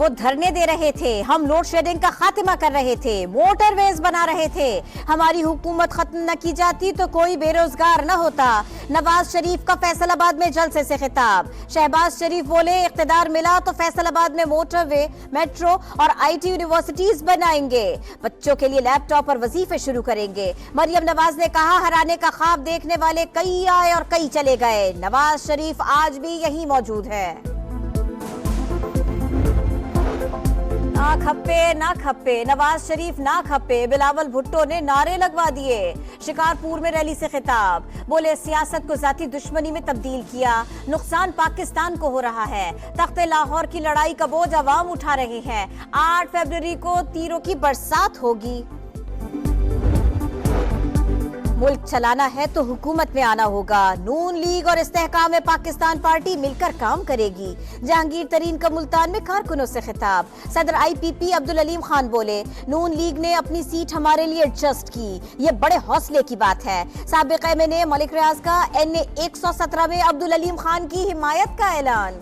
वो धरने दे रहे थे, हम लोड शेडिंग का खात्मा कर रहे थे, मोटरवेज बना रहे थे। हमारी हुकूमत खत्म न की जाती तो कोई बेरोजगार न होता। नवाज शरीफ का फैसलाबाद में जलसे से खिताब। शहबाज शरीफ बोले, इख्तिदार मिला तो फैसलाबाद में मोटरवे, मेट्रो और IT यूनिवर्सिटीज बनाएंगे। बच्चों के लिए लैपटॉप और वजीफे शुरू करेंगे। मरियम नवाज ने कहा, हराने का ख्वाब देखने वाले कई आए और कई चले गए। नवाज शरीफ आज भी यहीं मौजूद है। ना खप्पे ना खप्पे, नवाज शरीफ ना खप्पे, बिलावल भुट्टो ने नारे लगवा दिए। शिकारपुर में रैली से खिताब। बोले, सियासत को जाती दुश्मनी में तब्दील किया, नुकसान पाकिस्तान को हो रहा है। तख्ते लाहौर की लड़ाई का बोझ अवाम उठा रहे हैं। 8 फरवरी को तीरों की बरसात होगी। मुल्क चलाना है तो हुकूमत में आना होगा। नून लीग और इस्तेहकाम पाकिस्तान पार्टी मिलकर काम करेगी। जहांगीर तरीन का मुल्तान में कारकुनों से खिताब। सदर IPP अब्दुल अलीम खान बोले, नून लीग ने अपनी सीट हमारे लिए एडजस्ट की, ये बड़े हौसले की बात है। साबिक MNA मलिक रियाज का NA 117 में अब्दुल अलीम खान की हिमायत का ऐलान।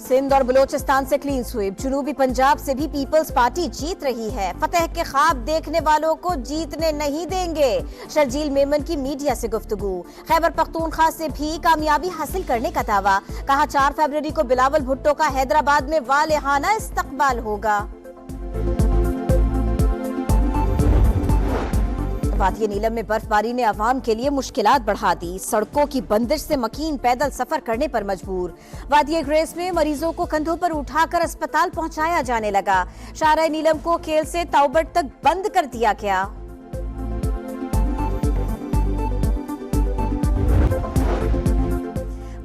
सिंध और बलोचिस्तान से क्लीन स्वीप। जनूबी पंजाब से भी पीपल्स पार्टी जीत रही है। फतेह के ख्वाब देखने वालों को जीतने नहीं देंगे। शर्जील मेमन की मीडिया से गुफ्तगू। खैबर पख्तूनख्वा से भी कामयाबी हासिल करने का दावा। कहा, 4 फरवरी को बिलावल भुट्टो का हैदराबाद में वालिहाना इस्तकबाल होगा। वादिया नीलम में बर्फबारी ने अवाम के लिए मुश्किलात बढ़ा दी। सड़कों की बंदिश से मकीन पैदल सफर करने पर मजबूर। वादिया ग्रेस में मरीजों को कंधों पर उठाकर अस्पताल पहुंचाया जाने लगा। शाहराह नीलम को खेल से ताउबट तक बंद कर दिया गया।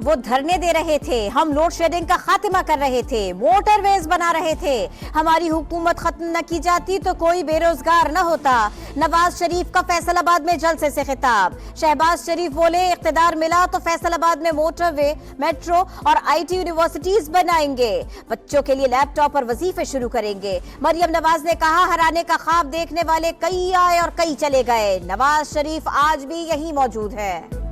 वो धरने दे रहे थे, हम लोड शेडिंग का खात्मा कर रहे थे, मोटरवेज बना रहे थे। हमारी हुकूमत खत्म न की जाती तो कोई बेरोजगार न होता। नवाज शरीफ का फैसलाबाद में जलसे से खिताब। शहबाज शरीफ बोले, इख्तिदार मिला तो फैसलाबाद में मोटरवे, मेट्रो और IT यूनिवर्सिटीज बनाएंगे। बच्चों के लिए लैपटॉप और वजीफे शुरू करेंगे। मरियम नवाज ने कहा, हराने का ख्वाब देखने वाले कई आए और कई चले गए। नवाज शरीफ आज भी यहीं मौजूद है।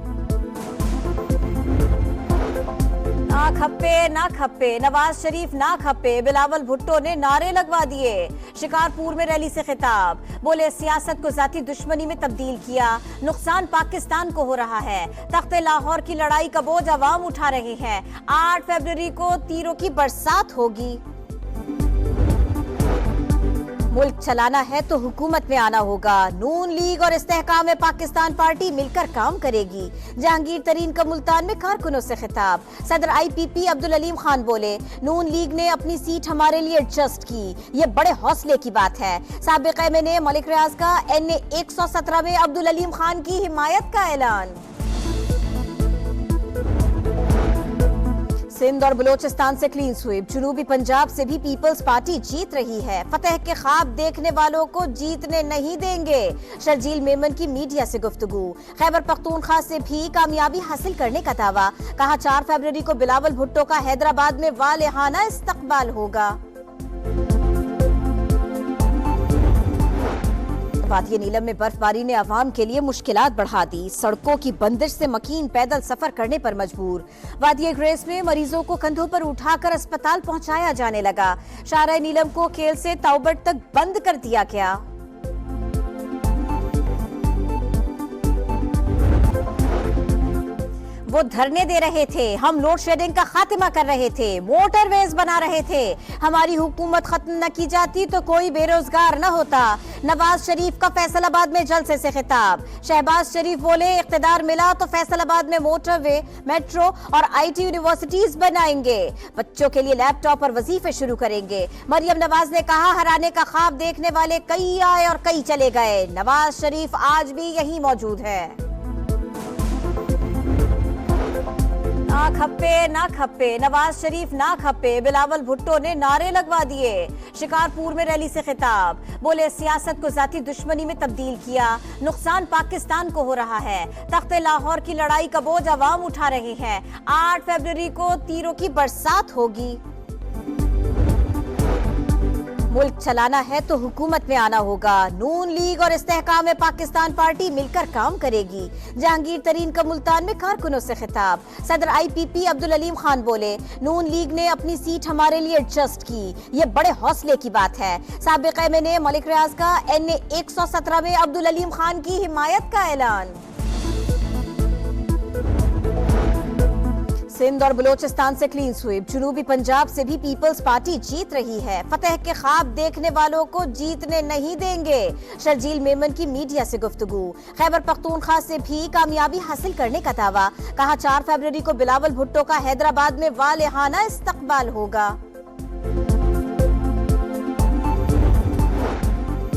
ना खप्पे ना खप्पे, नवाज शरीफ ना खप्पे, बिलावल भुट्टो ने नारे लगवा दिए। शिकारपुर में रैली से खिताब। बोले, सियासत को जाती दुश्मनी में तब्दील किया, नुकसान पाकिस्तान को हो रहा है। तख्ते लाहौर की लड़ाई का बोझ अवाम उठा रहे हैं। 8 फरवरी को तीरों की बरसात होगी। मुल्क चलाना है तो हुकूमत में आना होगा। नून लीग और इस्तेहकाम पाकिस्तान पार्टी मिलकर काम करेगी। जहांगीर तरीन का मुल्तान में कारकुनों से खिताब। सदर IPP अब्दुल अलीम खान बोले, नून लीग ने अपनी सीट हमारे लिए एडजस्ट की, ये बड़े हौसले की बात है। साबिक MNA मलिक रियाज का NA 117 में अब्दुल अलीम खान की हिमायत का ऐलान। सिंध और बलोचिस्तान से क्लीन स्वीप। जनूबी पंजाब से भी पीपल्स पार्टी जीत रही है। फतेह के ख्वाब देखने वालों को जीतने नहीं देंगे। शर्जील मेमन की मीडिया से गुफ्तगू। खैबर पख्तूनख्वा से भी कामयाबी हासिल करने का दावा। कहा, 4 फरवरी को बिलावल भुट्टो का हैदराबाद में वालिहाना इस्तकबाल होगा। वादिया नीलम में बर्फबारी ने अवाम के लिए मुश्किलात बढ़ा दी। सड़कों की बंदिश से मकीन पैदल सफर करने पर मजबूर। वादिया ग्रेस में मरीजों को कंधों पर उठाकर अस्पताल पहुंचाया जाने लगा। शाहराह नीलम को खेल से ताउबट तक बंद कर दिया गया। वो धरने दे रहे थे, हम लोड शेडिंग का खात्मा कर रहे थे, मोटरवेज बना रहे थे। हमारी हुकूमत खत्म न की जाती तो कोई बेरोजगार न होता। नवाज शरीफ का फैसलाबाद में जलसे से खिताब। शहबाज शरीफ बोले, इख्तिदार मिला तो फैसलाबाद में मोटरवे, मेट्रो और IT यूनिवर्सिटीज बनाएंगे। बच्चों के लिए लैपटॉप और वजीफे शुरू करेंगे। मरियम नवाज ने कहा, हराने का ख्वाब देखने वाले कई आए और कई चले गए। नवाज शरीफ आज भी यहीं मौजूद है। ना खप्पे ना खप्पे, नवाज शरीफ ना खप्पे, बिलावल भुट्टो ने नारे लगवा दिए। शिकारपुर में रैली से खिताब। बोले, सियासत को जाती दुश्मनी में तब्दील किया, नुकसान पाकिस्तान को हो रहा है। तख्ते लाहौर की लड़ाई का बोझ अवाम उठा रहे हैं। 8 फरवरी को तीरों की बरसात होगी। मुल्क चलाना है तो हुकूमत में आना होगा। नून लीग और इस्तेहकाम में पाकिस्तान पार्टी मिलकर काम करेगी। जहांगीर तरीन का मुल्तान में कारकुनों से खिताब। सदर IPP अब्दुल अलीम खान बोले, नून लीग ने अपनी सीट हमारे लिए एडजस्ट की, ये बड़े हौसले की बात है। साबिक MNA मलिक रियाज का NA 117 में अब्दुल अलीम खान की हिमायत का ऐलान। सिंध और बलोचिस्तान से क्लीन स्वीप। जनूबी पंजाब से भी पीपल्स पार्टी जीत रही है। फतेह के ख्वाब देखने वालों को जीतने नहीं देंगे। शर्जील मेमन की मीडिया से गुफ्तगू। खैबर पख्तूनख्वा से भी कामयाबी हासिल करने का दावा। कहा 4 फरवरी को बिलावल भुट्टो का हैदराबाद में वालेहाना इस्तकबाल होगा।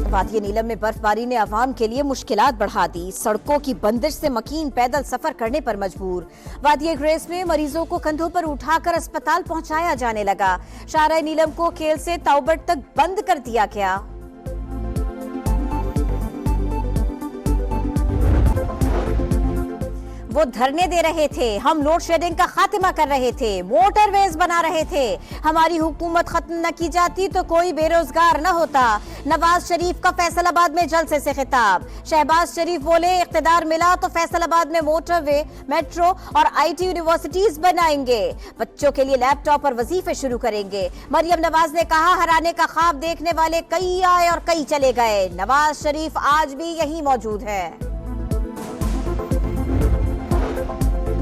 वादिया नीलम में बर्फबारी ने आवाम के लिए मुश्किलात बढ़ा दी। सड़कों की बंदिश से मकीन पैदल सफर करने पर मजबूर। वादिया ग्रेस में मरीजों को कंधों पर उठाकर अस्पताल पहुंचाया जाने लगा। शाहराह नीलम को खेल से ताउबट तक बंद कर दिया गया। वो धरने दे रहे थे, हम लोड शेडिंग का खात्मा कर रहे थे, मोटरवेज बना रहे थे। हमारी हुकूमत खत्म न की जाती तो कोई बेरोजगार न होता। नवाज शरीफ का फैसलाबाद में जलसे से खिताब। शहबाज शरीफ बोले, इख्तिदार मिला तो फैसलाबाद में मोटरवे, मेट्रो और IT यूनिवर्सिटीज बनाएंगे। बच्चों के लिए लैपटॉप और वजीफे शुरू करेंगे। मरियम नवाज ने कहा, हराने का ख्वाब देखने वाले कई आए और कई चले गए। नवाज शरीफ आज भी यहीं मौजूद है।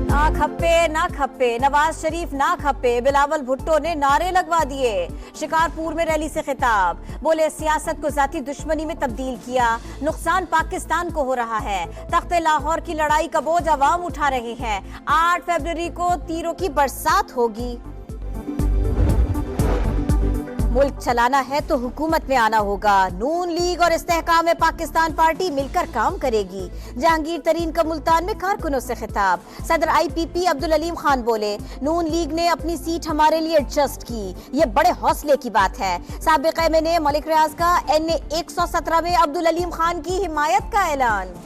ना खप्पे ना खप्पे, नवाज शरीफ ना खप्पे, बिलावल भुट्टो ने नारे लगवा दिए। शिकारपुर में रैली से खिताब। बोले, सियासत को जाती दुश्मनी में तब्दील किया, नुकसान पाकिस्तान को हो रहा है। तख्ते लाहौर की लड़ाई का बोझ अवाम उठा रहे हैं। 8 फरवरी को तीरों की बरसात होगी। मुल्क चलाना है तो हुकूमत में आना होगा। नून लीग और इस्तेहकाम में पाकिस्तान पार्टी मिलकर काम करेगी। जहांगीर तरीन का मुल्तान में कारकुनों से खिताब। सदर IPP अब्दुल अलीम खान बोले, नून लीग ने अपनी सीट हमारे लिए एडजस्ट की, ये बड़े हौसले की बात है। साबिक MNA मलिक रियाज का NA 117 में अब्दुल अलीम खान की हिमायत का ऐलान।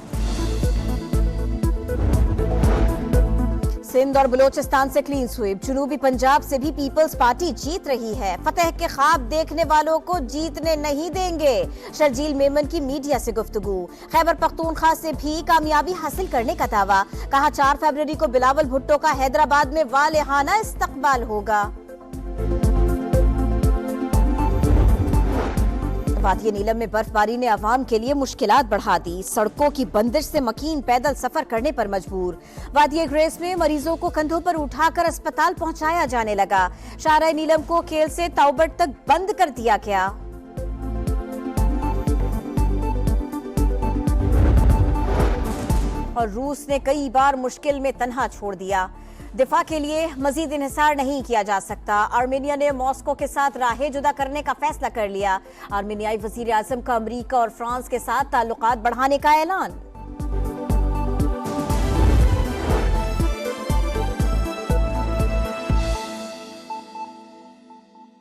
सिंध और बलोचिस्तान से क्लीन स्वीप। जनूबी पंजाब से भी पीपल्स पार्टी जीत रही है। फतेह के ख्वाब देखने वालों को जीतने नहीं देंगे। शर्जील मेमन की मीडिया से गुफ्तगू। खैबर पख्तूनख्वा से भी कामयाबी हासिल करने का दावा। कहा 4 फरवरी को बिलावल भुट्टो का हैदराबाद में वालेहाना इस्तकबाल होगा। वादिया नीलम में बर्फबारी ने आवाम के लिए मुश्किलात बढ़ा दी। सड़कों की बंदिश से मकीन पैदल सफर करने पर मजबूर। वादिया ग्रेस में मरीजों को कंधों पर उठाकर अस्पताल पहुंचाया जाने लगा। शाहराह नीलम को खेल से ताउबट तक बंद कर दिया गया। और रूस ने कई बार मुश्किल में तन्हा छोड़ दिया। दिफा के लिए मजीद इन्हिसार नहीं किया जा सकता। आर्मेनिया ने मॉस्को के साथ राहें जुदा करने का फैसला कर लिया। आर्मेनियाई वजीर आजम का अमरीका और फ्रांस के साथ ताल्लुकात बढ़ाने का ऐलान।